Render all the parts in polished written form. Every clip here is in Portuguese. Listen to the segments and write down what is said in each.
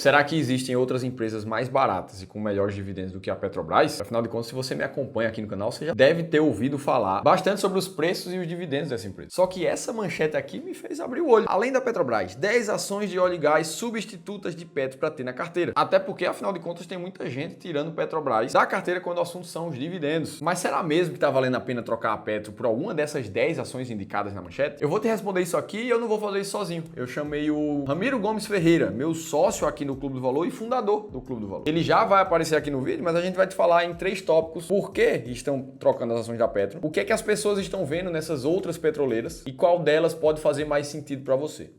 será que existem outras empresas mais baratas e com melhores dividendos do que a Petrobras? Afinal de contas, se você me acompanha aqui no canal, você já deve ter ouvido falar bastante sobre os preços e os dividendos dessa empresa. Só que essa manchete aqui me fez abrir o olho. Além da Petrobras, 10 ações de óleo e gás substitutas de Petro para ter na carteira. Até porque, afinal de contas, tem muita gente tirando Petrobras da carteira quando o assunto são os dividendos. Mas será mesmo que está valendo a pena trocar a Petro por alguma dessas 10 ações indicadas na manchete? Eu vou te responder isso aqui e eu não vou fazer isso sozinho. Eu chamei o Ramiro Gomes Ferreira, meu sócio aqui no Clube do Valor e fundador do Clube do Valor. Ele já vai aparecer aqui no vídeo, mas a gente vai te falar em 3 tópicos por que estão trocando as ações da Petro, o que é que as pessoas estão vendo nessas outras petroleiras e qual delas pode fazer mais sentido para você.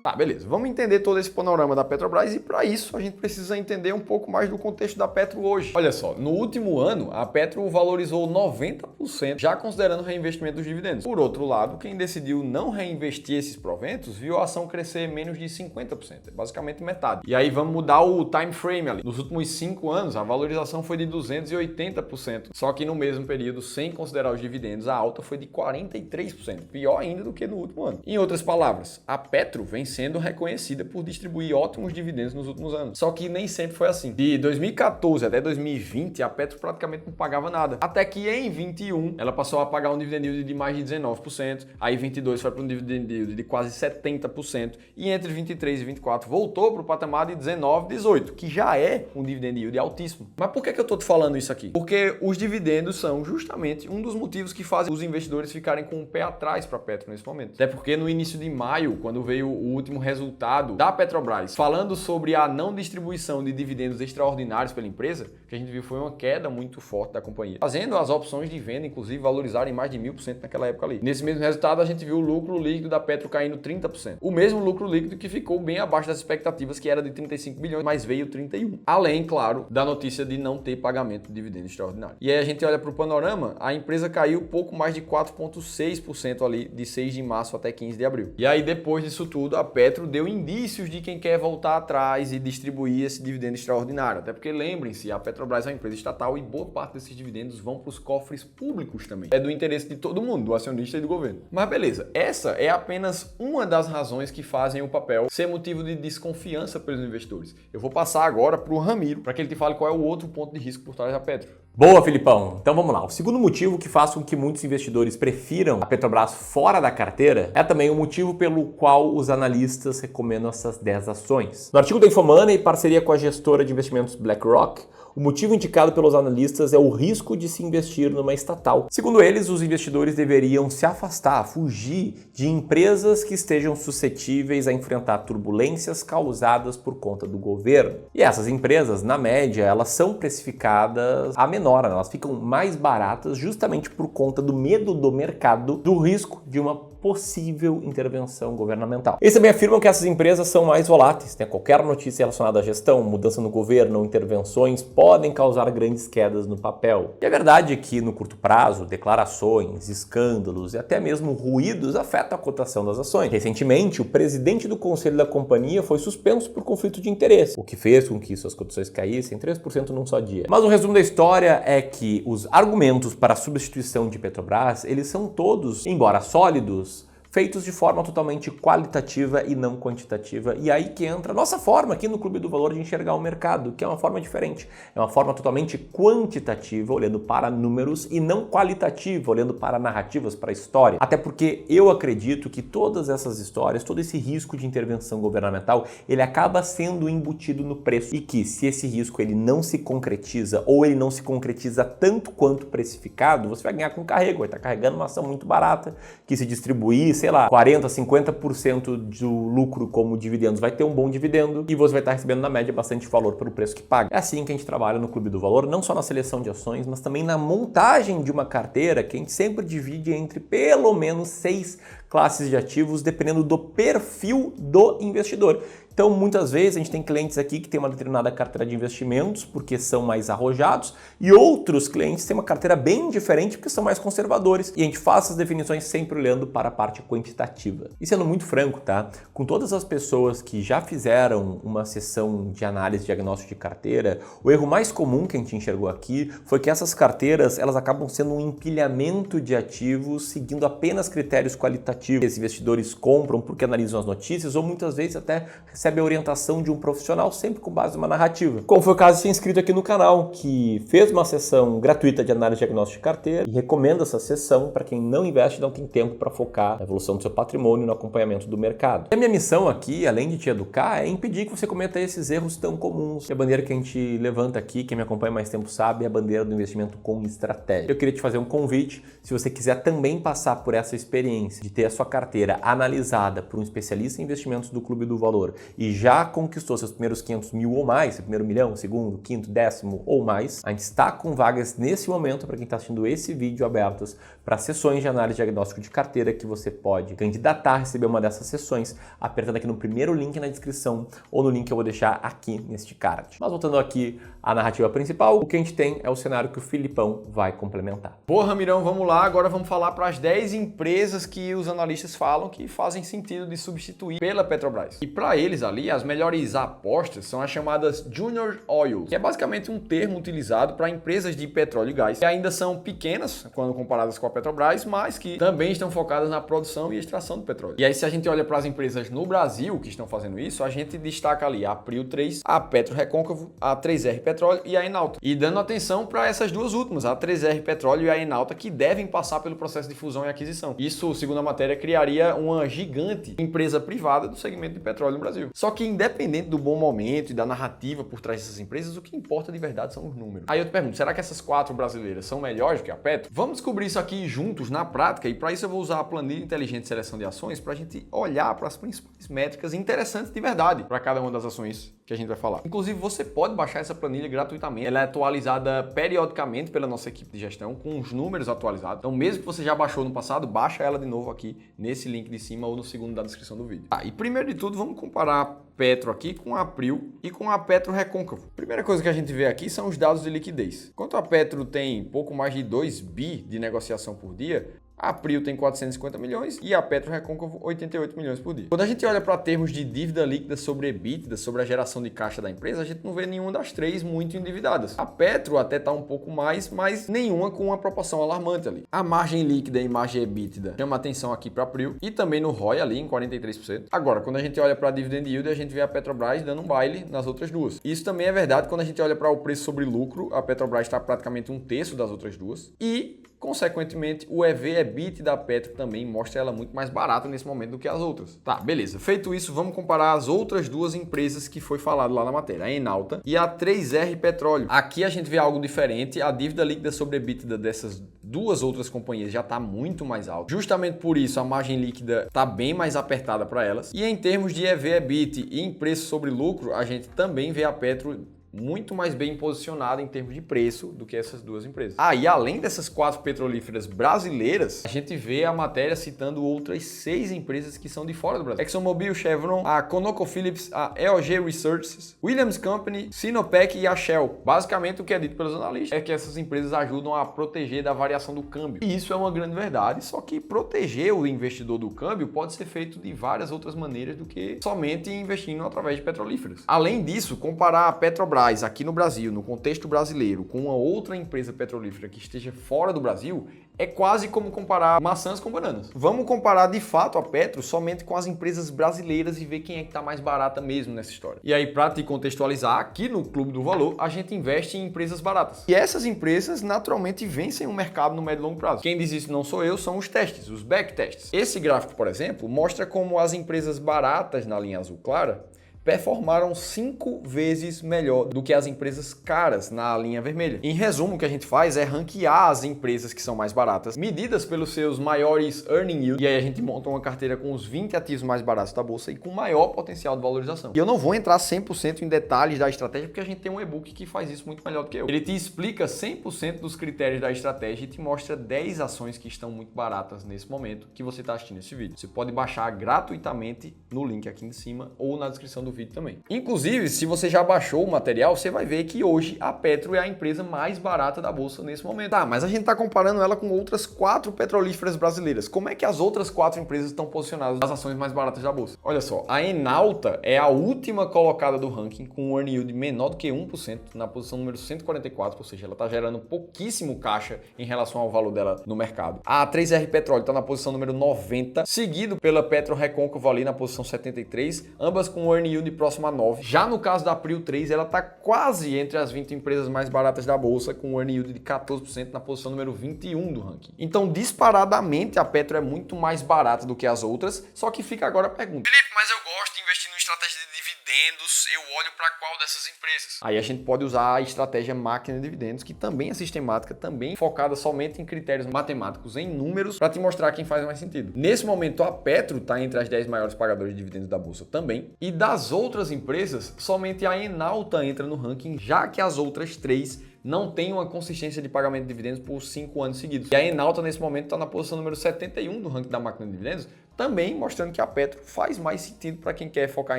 Tá, beleza. Vamos entender todo esse panorama da Petrobras e para isso a gente precisa entender um pouco mais do contexto da Petro hoje. Olha só, no último ano a Petro valorizou 90%, já considerando o reinvestimento dos dividendos. Por outro lado, quem decidiu não reinvestir esses proventos viu a ação crescer menos de 50%, basicamente metade. E aí vamos mudar o time frame ali. Nos últimos 5 anos a valorização foi de 280%, só que no mesmo período, sem considerar os dividendos, a alta foi de 43%, pior ainda do que no último ano. Em outras palavras, a Petro vem sendo reconhecida por distribuir ótimos dividendos nos últimos anos. Só que nem sempre foi assim. De 2014 até 2020, a Petro praticamente não pagava nada. Até que em 21, ela passou a pagar um dividend yield de mais de 19%, aí 22 foi para um dividend yield de quase 70%, e entre 23 e 24 voltou para o patamar de 19, 18, que já é um dividend yield altíssimo. Mas por que eu estou te falando isso aqui? Porque os dividendos são justamente um dos motivos que fazem os investidores ficarem com o pé atrás para a Petro nesse momento. Até porque no início de maio, quando veio o último resultado da Petrobras, falando sobre a não distribuição de dividendos extraordinários pela empresa, o que a gente viu foi uma queda muito forte da companhia, fazendo as opções de venda, inclusive, valorizarem mais de 1000% naquela época ali. Nesse mesmo resultado, a gente viu o lucro líquido da Petro caindo 30%. O mesmo lucro líquido que ficou bem abaixo das expectativas, que era de 35 bilhões, mas veio 31. Além, claro, da notícia de não ter pagamento de dividendo extraordinário. E aí a gente olha para o panorama, a empresa caiu pouco mais de 4,6% ali, de 6 de março até 15 de abril. E aí, depois disso tudo, a Petro deu indícios de quem quer voltar atrás e distribuir esse dividendo extraordinário. Até porque, lembrem-se, a Petrobras é uma empresa estatal e boa parte desses dividendos vão para os cofres públicos também. É do interesse de todo mundo, do acionista e do governo. Mas beleza, essa é apenas uma das razões que fazem o papel ser motivo de desconfiança pelos investidores. Eu vou passar agora para o Ramiro, para que ele te fale qual é o outro ponto de risco por trás da Petro. Boa, Filipão! Então vamos lá. O segundo motivo que faz com que muitos investidores prefiram a Petrobras fora da carteira é também o motivo pelo qual os analistas recomendam essas 10 ações. No artigo da Infomoney, em parceria com a gestora de investimentos BlackRock, o motivo indicado pelos analistas é o risco de se investir numa estatal. Segundo eles, os investidores deveriam se afastar, fugir de empresas que estejam suscetíveis a enfrentar turbulências causadas por conta do governo. E essas empresas, na média, elas são precificadas a menor, elas ficam mais baratas justamente por conta do medo do mercado, do risco de uma possível intervenção governamental. Eles também afirmam que essas empresas são mais voláteis, né? Qualquer notícia relacionada à gestão, mudança no governo ou intervenções podem causar grandes quedas no papel. E a verdade é que no curto prazo, declarações, escândalos e até mesmo ruídos afetam a cotação das ações. Recentemente, o presidente do conselho da companhia foi suspenso por conflito de interesse, o que fez com que suas cotações caíssem 3% num só dia. Mas o resumo da história é que os argumentos para a substituição de Petrobras, eles são todos, embora sólidos, feitos de forma totalmente qualitativa e não quantitativa. E aí que entra a nossa forma aqui no Clube do Valor de enxergar o mercado, que é uma forma diferente. É uma forma totalmente quantitativa, olhando para números, e não qualitativa, olhando para narrativas, para a história. Até porque eu acredito que todas essas histórias, todo esse risco de intervenção governamental, ele acaba sendo embutido no preço. E que se esse risco ele não se concretiza, ou ele não se concretiza tanto quanto precificado, você vai ganhar com carrego, vai estar carregando uma ação muito barata, que se distribuir, sei lá, 40%, 50% do lucro como dividendos, vai ter um bom dividendo e você vai estar recebendo na média bastante valor pelo preço que paga. É assim que a gente trabalha no Clube do Valor, não só na seleção de ações, mas também na montagem de uma carteira que a gente sempre divide entre pelo menos 6 classes de ativos, dependendo do perfil do investidor. Então, muitas vezes, a gente tem clientes aqui que tem uma determinada carteira de investimentos porque são mais arrojados e outros clientes têm uma carteira bem diferente porque são mais conservadores, e a gente faz essas definições sempre olhando para a parte quantitativa. E sendo muito franco, tá? Com todas as pessoas que já fizeram uma sessão de análise diagnóstico de carteira, o erro mais comum que a gente enxergou aqui foi que essas carteiras, elas acabam sendo um empilhamento de ativos seguindo apenas critérios qualitativos. ativo que esses investidores compram porque analisam as notícias ou muitas vezes até recebem a orientação de um profissional, sempre com base numa narrativa. Como foi o caso de ser inscrito aqui no canal, que fez uma sessão gratuita de análise diagnóstica de carteira e recomendo essa sessão para quem não investe e não tem tempo para focar na evolução do seu patrimônio e no acompanhamento do mercado. E a minha missão aqui, além de te educar, é impedir que você cometa esses erros tão comuns. E a bandeira que a gente levanta aqui, quem me acompanha mais tempo sabe, é a bandeira do investimento com estratégia. Eu queria te fazer um convite, se você quiser também passar por essa experiência de ter a sua carteira analisada por um especialista em investimentos do Clube do Valor e já conquistou seus primeiros 500 mil ou mais, seu primeiro milhão, segundo, quinto, décimo ou mais, a gente está com vagas nesse momento para quem está assistindo esse vídeo abertos para sessões de análise diagnóstico de carteira que você pode candidatar a receber uma dessas sessões apertando aqui no primeiro link na descrição ou no link que eu vou deixar aqui neste card. Mas voltando aqui à narrativa principal, o que a gente tem é o cenário que o Filipão vai complementar. Porra, Ramirão, vamos lá. Agora vamos falar para as 10 empresas que os analistas falam que fazem sentido de substituir pela Petrobras. E para eles ali, as melhores apostas são as chamadas Junior Oil, que é basicamente um termo utilizado para empresas de petróleo e gás, que ainda são pequenas quando comparadas com a Petrobras, mas que também estão focadas na produção e extração do petróleo. E aí, se a gente olha para as empresas no Brasil que estão fazendo isso, a gente destaca ali a Prio 3, a PetroRecôncavo, a 3R Petróleo e a Enalta. E dando atenção para essas duas últimas, a 3R Petróleo e a Enalta, que devem passar pelo processo de fusão e aquisição. Isso, segundo a matéria, criaria uma gigante empresa privada do segmento de petróleo no Brasil. Só que independente do bom momento e da narrativa por trás dessas empresas, o que importa de verdade são os números. Aí eu te pergunto, será que essas 4 brasileiras são melhores do que a Petro? Vamos descobrir isso aqui juntos na prática e para isso eu vou usar a planilha inteligente de seleção de ações para a gente olhar para as principais métricas interessantes de verdade para cada uma das ações que a gente vai falar. Inclusive, você pode baixar essa planilha gratuitamente. Ela é atualizada periodicamente pela nossa equipe de gestão com os números atualizados. Então, mesmo que você já baixou no passado, baixa ela de novo aqui nesse link de cima ou no segundo da descrição do vídeo. E primeiro de tudo, vamos comparar a Petro aqui com a Prio e com a PetroRecôncavo. Primeira coisa que a gente vê aqui são os dados de liquidez. Enquanto a Petro tem pouco mais de 2 bi de negociação por dia, a Prio tem 450 milhões e a PetroRecôncavo 88 milhões por dia. Quando a gente olha para termos de dívida líquida sobre EBITDA, sobre a geração de caixa da empresa, a gente não vê nenhuma das três muito endividadas. A Petro até está um pouco mais, mas nenhuma com uma proporção alarmante ali. A margem líquida e margem EBITDA chama atenção aqui para a Prio e também no ROI ali em 43%. Agora, quando a gente olha para a dividend yield, a gente vê a Petrobras dando um baile nas outras duas. Isso também é verdade quando a gente olha para o preço sobre lucro, a Petrobras está praticamente 1/3 das outras duas e consequentemente, o EV/EBIT da Petro também mostra ela muito mais barata nesse momento do que as outras. Tá, beleza. Feito isso, vamos comparar as outras duas empresas que foi falado lá na matéria, a Enalta e a 3R Petróleo. Aqui a gente vê algo diferente. A dívida líquida sobre EBITDA dessas duas outras companhias já está muito mais alta. Justamente por isso, a margem líquida está bem mais apertada para elas. E em termos de EV/EBIT e em preço sobre lucro, a gente também vê a Petro muito mais bem posicionada em termos de preço do que essas duas empresas. E além dessas 4 petrolíferas brasileiras, a gente vê a matéria citando outras 6 empresas que são de fora do Brasil. ExxonMobil, Chevron, a ConocoPhillips, a EOG Resources, Williams Company, Sinopec e a Shell. Basicamente, o que é dito pelos analistas é que essas empresas ajudam a proteger da variação do câmbio. E isso é uma grande verdade, só que proteger o investidor do câmbio pode ser feito de várias outras maneiras do que somente investindo através de petrolíferas. Além disso, comparar a Petrobras aqui no Brasil, no contexto brasileiro, com uma outra empresa petrolífera que esteja fora do Brasil, é quase como comparar maçãs com bananas. Vamos comparar de fato a Petro somente com as empresas brasileiras e ver quem é que está mais barata mesmo nessa história. E aí, para te contextualizar, aqui no Clube do Valor, a gente investe em empresas baratas. E essas empresas naturalmente vencem o mercado no médio e longo prazo. Quem diz isso não sou eu, são os testes, os backtests. Esse gráfico, por exemplo, mostra como as empresas baratas na linha azul clara performaram 5 vezes melhor do que as empresas caras na linha vermelha. Em resumo, o que a gente faz é ranquear as empresas que são mais baratas, medidas pelos seus maiores earning yield, e aí a gente monta uma carteira com os 20 ativos mais baratos da bolsa e com maior potencial de valorização. E eu não vou entrar 100% em detalhes da estratégia, porque a gente tem um e-book que faz isso muito melhor do que eu. Ele te explica 100% dos critérios da estratégia e te mostra 10 ações que estão muito baratas nesse momento que você está assistindo esse vídeo. Você pode baixar gratuitamente no link aqui em cima ou na descrição do vídeo também. Inclusive, se você já baixou o material, você vai ver que hoje a Petro é a empresa mais barata da bolsa nesse momento. Tá, mas a gente está comparando ela com outras 4 petrolíferas brasileiras. Como é que as outras 4 empresas estão posicionadas nas ações mais baratas da bolsa? Olha só, a Enalta é a última colocada do ranking com um earning yield menor do que 1%, na posição número 144, ou seja, ela está gerando pouquíssimo caixa em relação ao valor dela no mercado. A 3R Petróleo está na posição número 90, seguido pela Petro Recôncavo ali na posição 73, ambas com um earning yield próximo a 9. Já no caso da Prio 3, ela está quase entre as 20 empresas mais baratas da bolsa, com um earning yield de 14% na posição número 21 do ranking. Então, disparadamente, a Petro é muito mais barata do que as outras, só que fica agora a pergunta: Felipe, mas eu gosto de investir em estratégia de dividendos, eu olho para qual dessas empresas? Aí a gente pode usar a estratégia máquina de dividendos, que também é sistemática, também focada somente em critérios matemáticos, em números, para te mostrar quem faz mais sentido. Nesse momento, a Petro está entre as 10 maiores pagadoras de dividendos da bolsa também, e das outras empresas, somente a Enalta entra no ranking, já que as outras 3 não tem uma consistência de pagamento de dividendos por 5 anos seguidos. E a Enalta, nesse momento, está na posição número 71 do ranking da máquina de dividendos, também mostrando que a Petro faz mais sentido para quem quer focar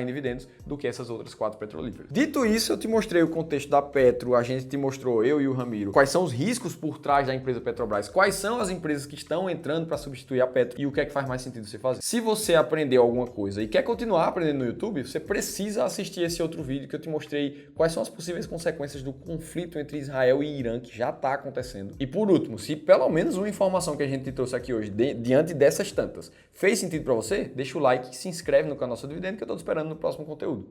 em dividendos do que essas outras 4 petrolíferas. Dito isso, eu te mostrei o contexto da Petro, a gente te mostrou, eu e o Ramiro, quais são os riscos por trás da empresa Petrobras, quais são as empresas que estão entrando para substituir a Petro e o que é que faz mais sentido você fazer. Se você aprendeu alguma coisa e quer continuar aprendendo no YouTube, você precisa assistir esse outro vídeo que eu te mostrei quais são as possíveis consequências do conflito entre Israel e Irã, que já está acontecendo. E por último, se pelo menos uma informação que a gente te trouxe aqui hoje, diante dessas tantas, fez sentido para você, deixa o like, se inscreve no canal Seu Dividendo, que eu estou esperando no próximo conteúdo.